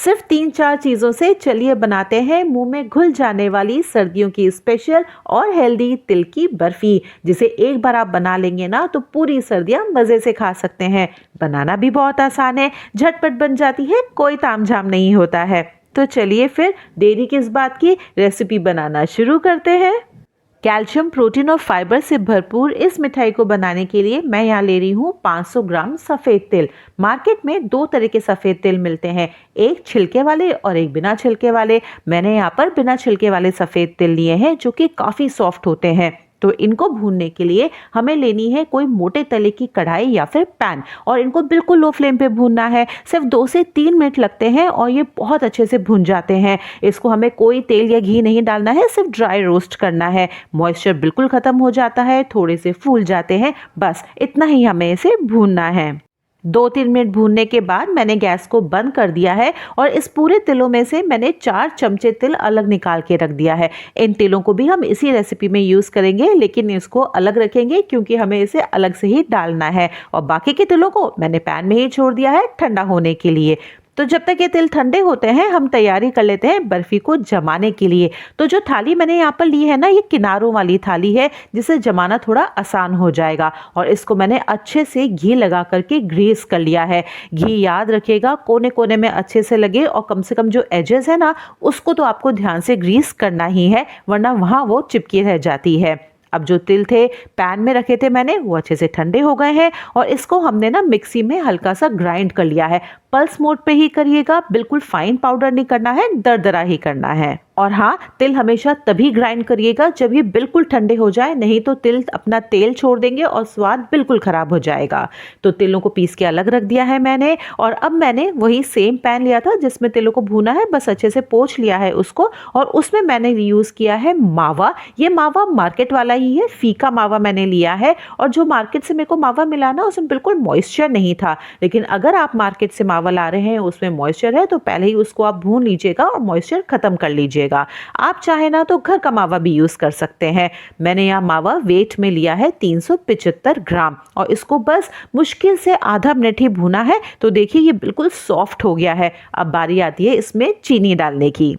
सिर्फ 3-4 चीज़ों से चलिए बनाते हैं मुंह में घुल जाने वाली सर्दियों की स्पेशल और हेल्दी तिल की बर्फी, जिसे एक बार आप बना लेंगे ना तो पूरी सर्दियां मज़े से खा सकते हैं। बनाना भी बहुत आसान है, झटपट बन जाती है, कोई तामझाम नहीं होता है। तो चलिए फिर देरी किस बात की, रेसिपी बनाना शुरू करते हैं। कैल्शियम, प्रोटीन और फाइबर से भरपूर इस मिठाई को बनाने के लिए मैं यहाँ ले रही हूँ 500 ग्राम सफ़ेद तिल। मार्केट में 2 तरह के सफ़ेद तिल मिलते हैं, एक छिलके वाले और एक बिना छिलके वाले। मैंने यहाँ पर बिना छिलके वाले सफ़ेद तिल लिए हैं जो कि काफ़ी सॉफ्ट होते हैं। तो इनको भूनने के लिए हमें लेनी है कोई मोटे तले की कढ़ाई या फिर पैन, और इनको बिल्कुल लो फ्लेम पे भूनना है। सिर्फ 2 से 3 मिनट लगते हैं और ये बहुत अच्छे से भून जाते हैं। इसको हमें कोई तेल या घी नहीं डालना है, सिर्फ ड्राई रोस्ट करना है। मॉइस्चर बिल्कुल ख़त्म हो जाता है, थोड़े से फूल जाते हैं, बस इतना ही हमें इसे भूनना है। 2-3 मिनट भूनने के बाद मैंने गैस को बंद कर दिया है और इस पूरे तिलों में से मैंने 4 चमचे तिल अलग निकाल के रख दिया है। इन तिलों को भी हम इसी रेसिपी में यूज़ करेंगे, लेकिन इसको अलग रखेंगे क्योंकि हमें इसे अलग से ही डालना है। और बाकी के तिलों को मैंने पैन में ही छोड़ दिया है ठंडा होने के लिए। तो जब तक ये तिल ठंडे होते हैं हम तैयारी कर लेते हैं बर्फ़ी को जमाने के लिए। तो जो थाली मैंने यहाँ पर ली है ना, ये किनारों वाली थाली है, जिसे जमाना थोड़ा आसान हो जाएगा। और इसको मैंने अच्छे से घी लगा करके ग्रीस कर लिया है। घी याद रखिएगा कोने कोने में अच्छे से लगे, और कम से कम जो एजेस है ना उसको तो आपको ध्यान से ग्रीस करना ही है, वरना वहाँ वो चिपकी रह जाती है। अब जो तिल थे पैन में रखे थे मैंने, वो अच्छे से ठंडे हो गए हैं और इसको हमने ना मिक्सी में हल्का सा ग्राइंड कर लिया है। पल्स मोड पे ही करिएगा, बिल्कुल फाइन पाउडर नहीं करना है, दरदरा ही करना है। और हाँ, तिल हमेशा तभी ग्राइंड करिएगा जब ये बिल्कुल ठंडे हो जाए, नहीं तो तिल अपना तेल छोड़ देंगे और स्वाद बिल्कुल खराब हो जाएगा। तो तिलों को पीस के अलग रख दिया है मैंने, और अब मैंने वही सेम पैन लिया था जिसमें तिलों को भूना है, बस अच्छे से पोंछ लिया है उसको, और उसमें मैंने यूज़ किया है मावा। ये मावा मार्केट वाला ही है, फीका मावा मैंने लिया है। और जो मार्केट से मेरे को मावा मिला ना, उसमें बिल्कुल मॉइस्चर नहीं था, लेकिन अगर आप मार्केट से मावा ला रहे हैं उसमें मॉइस्चर है तो पहले ही उसको आप भून लीजिएगा और मॉइस्चर खत्म कर लीजिएगा। आप चाहे ना तो घर का मावा भी यूज कर सकते हैं। मैंने यहाँ मावा वेट में लिया है 375 ग्राम, और इसको बस मुश्किल से आधा मिनट ही भूना है। तो देखिए ये बिल्कुल सॉफ्ट हो गया है। अब बारी आती है इसमें चीनी डालने की।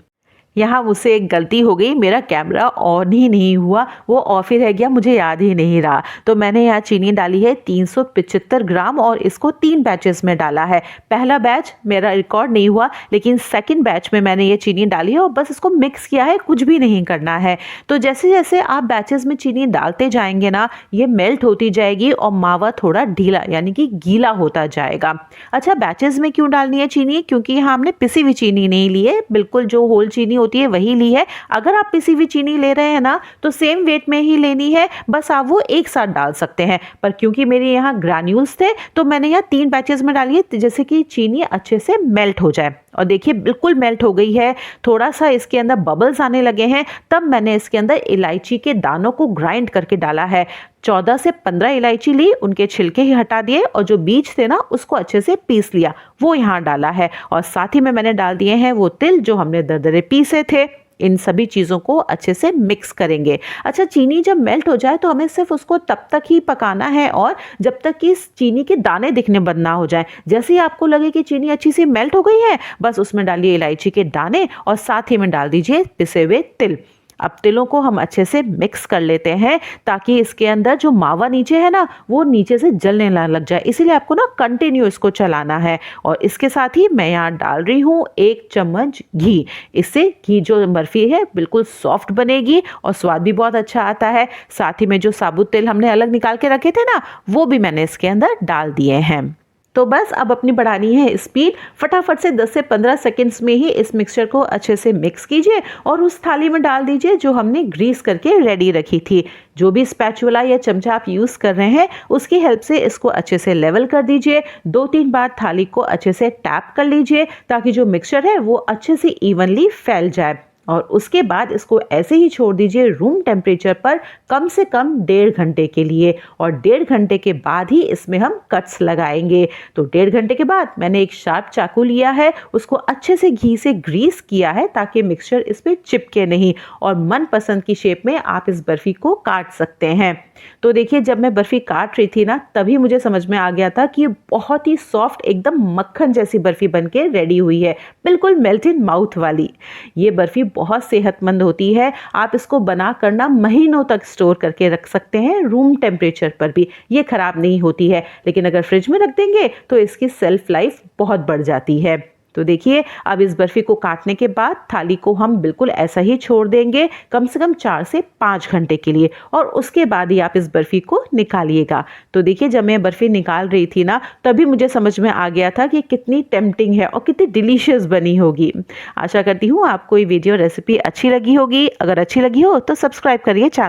यहाँ मुझसे एक गलती हो गई, मेरा कैमरा ऑन ही नहीं हुआ, वो ऑफ ही रह गया, मुझे याद ही नहीं रहा। तो मैंने यहाँ चीनी डाली है 375 ग्राम, और इसको 3 बैचेस में डाला है। पहला बैच मेरा रिकॉर्ड नहीं हुआ, लेकिन सेकंड बैच में मैंने ये चीनी डाली है और बस इसको मिक्स किया है, कुछ भी नहीं करना है। तो जैसे जैसे आप बैचेस में चीनी डालते जाएंगे ना, ये मेल्ट होती जाएगी और मावा थोड़ा ढीला यानी कि गीला होता जाएगा। अच्छा, बैचेस में क्यों डालनी है चीनी? क्योंकि यहाँ हमने पिसी हुई चीनी नहीं ली है, बिल्कुल जो होल चीनी होती है वही ली है। अगर आप पिसी हुई चीनी ले रहे हैं ना तो सेम वेट में ही लेनी है, बस आप वो एक साथ डाल सकते हैं। पर क्योंकि मेरे यहाँ ग्रैन्यूल्स थे तो मैंने यहाँ 3 बैचेस में डाली है, जैसे कि चीनी अच्छे से मेल्ट हो जाए। और देखिए बिल्कुल मेल्ट हो गई है, थोड़ा सा इसके अंदर बबल्स आने लगे हैं, तब मैंने इसके अंदर इलायची के दानों को ग्राइंड करके डाला है। 14 से 15 इलायची ली, उनके छिलके ही हटा दिए और जो बीज थे ना उसको अच्छे से पीस लिया, वो यहाँ डाला है। और साथ ही में मैंने डाल दिए हैं वो तिल जो हमने दरदरे पीसे थे। इन सभी चीज़ों को अच्छे से मिक्स करेंगे। अच्छा, चीनी जब मेल्ट हो जाए तो हमें सिर्फ उसको तब तक ही पकाना है, और जब तक कि चीनी के दाने दिखने बंद ना हो जाए। जैसे ही आपको लगे कि चीनी अच्छी सी मेल्ट हो गई है, बस उसमें डालिए इलायची के दाने और साथ ही में डाल दीजिए पिसे हुए तिल। अब तिलों को हम अच्छे से मिक्स कर लेते हैं ताकि इसके अंदर जो मावा नीचे है ना वो नीचे से जलने ना लग जाए, इसीलिए आपको ना कंटिन्यू इसको चलाना है। और इसके साथ ही मैं यहाँ डाल रही हूँ 1 चम्मच घी। इससे घी जो बर्फी है बिल्कुल सॉफ्ट बनेगी और स्वाद भी बहुत अच्छा आता है। साथ ही में जो साबुत तिल हमने अलग निकाल के रखे थे ना, वो भी मैंने इसके अंदर डाल दिए हैं। तो बस अब अपनी बढ़ानी है स्पीड, फटाफट से 10 से 15 सेकंड्स में ही इस मिक्सचर को अच्छे से मिक्स कीजिए और उस थाली में डाल दीजिए जो हमने ग्रीस करके रेडी रखी थी। जो भी स्पैचुला या चमचा आप यूज़ कर रहे हैं उसकी हेल्प से इसको अच्छे से लेवल कर दीजिए। 2-3 बार थाली को अच्छे से टैप कर लीजिए ताकि जो मिक्सचर है वो अच्छे से इवनली फैल जाए। और उसके बाद इसको ऐसे ही छोड़ दीजिए रूम टेम्परेचर पर कम से कम 1.5 घंटे के लिए। और 1.5 घंटे के बाद ही इसमें हम कट्स लगाएंगे। तो 1.5 घंटे के बाद मैंने एक शार्प चाकू लिया है, उसको अच्छे से घी से ग्रीस किया है ताकि मिक्सचर इस पे चिपके नहीं, और मनपसंद की शेप में आप इस बर्फी को काट सकते हैं। तो देखिए, जब मैं बर्फी काट रही थी ना, तभी मुझे समझ में आ गया था कि ये बहुत ही सॉफ्ट, एकदम मक्खन जैसी बर्फी बनके रेडी हुई है, बिल्कुल मेल्ट इन माउथ वाली। ये बर्फी बहुत सेहतमंद होती है, आप इसको बना कर ना महीनों तक स्टोर करके रख सकते हैं, रूम टेम्परेचर पर भी ये खराब नहीं होती है। लेकिन अगर फ्रिज में रख देंगे तो इसकी सेल्फ लाइफ बहुत बढ़ जाती है। तो देखिए, अब इस बर्फी को काटने के बाद थाली को हम बिल्कुल ऐसा ही छोड़ देंगे कम से कम 4 से 5 घंटे के लिए, और उसके बाद ही आप इस बर्फी को निकालिएगा। तो देखिए, जब मैं बर्फी निकाल रही थी ना, तभी मुझे समझ में आ गया था कि कितनी टेम्पटिंग है और कितनी डिलीशियस बनी होगी। आशा करती हूँ आपको ये वीडियो रेसिपी अच्छी लगी होगी। अगर अच्छी लगी हो तो सब्सक्राइब करिए चैनल।